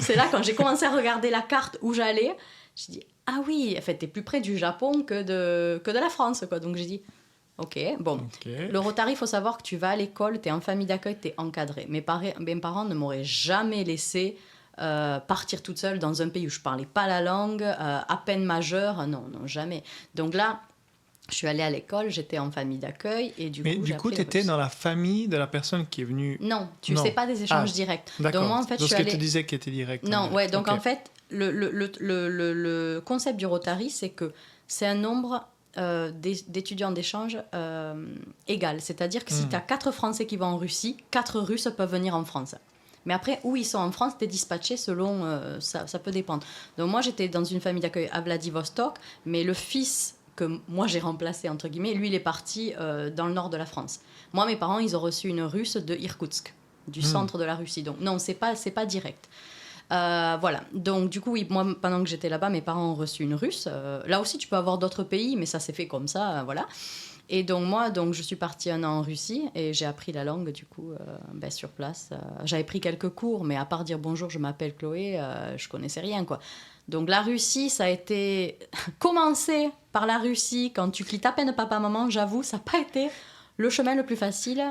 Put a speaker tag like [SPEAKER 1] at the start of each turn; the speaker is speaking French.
[SPEAKER 1] C'est là, quand j'ai commencé à regarder la carte où j'allais, j'ai dit, ah oui, en fait, t'es plus près du Japon que de la France, quoi. Donc j'ai dit, ok, bon.
[SPEAKER 2] Ok.
[SPEAKER 1] Le Rotary, il faut savoir que tu vas à l'école, t'es en famille d'accueil, t'es encadré. Mes parents ne m'auraient jamais laissé partir toute seule dans un pays où je parlais pas la langue, à peine majeure, non, non, jamais. Donc là, je suis allée à l'école, j'étais en famille d'accueil et
[SPEAKER 2] Mais
[SPEAKER 1] j'ai
[SPEAKER 2] du coup,
[SPEAKER 1] appris
[SPEAKER 2] tu
[SPEAKER 1] le
[SPEAKER 2] étais
[SPEAKER 1] russe.
[SPEAKER 2] dans la famille de la personne qui est venue.
[SPEAKER 1] Non, tu
[SPEAKER 2] Non.
[SPEAKER 1] sais pas des
[SPEAKER 2] Ah,
[SPEAKER 1] échanges directs. Donc
[SPEAKER 2] d'accord.
[SPEAKER 1] moi, en fait,
[SPEAKER 2] C'est
[SPEAKER 1] je suis
[SPEAKER 2] ce que tu
[SPEAKER 1] allée...
[SPEAKER 2] disais qui était direct. En
[SPEAKER 1] Non, ouais,
[SPEAKER 2] direct.
[SPEAKER 1] donc
[SPEAKER 2] Ok.
[SPEAKER 1] en fait, le concept du Rotary, c'est que c'est un nombre d'étudiants d'échange égal. C'est-à-dire que si tu as 4 Français qui vont en Russie, 4 Russes peuvent venir en France. Mais après, où ils sont en France, tu es dispatché selon... ça peut dépendre. Donc moi, j'étais dans une famille d'accueil à Vladivostok, mais le fils que moi j'ai remplacé, entre guillemets, lui, il est parti dans le nord de la France. Moi, mes parents, ils ont reçu une Russe de Irkoutsk, du centre de la Russie. Donc non, c'est pas direct. Voilà, donc du coup, oui, moi, pendant que j'étais là-bas, mes parents ont reçu une Russe. Là aussi, tu peux avoir d'autres pays, mais ça s'est fait comme ça, voilà. Et donc moi, je suis partie 1 an en Russie et j'ai appris la langue, du coup, sur place. J'avais pris quelques cours, mais à part dire bonjour, je m'appelle Chloé, je connaissais rien, quoi. Donc la Russie, ça a été... Commencer par la Russie, quand tu quittes à peine papa-maman, j'avoue, ça n'a pas été le chemin le plus facile.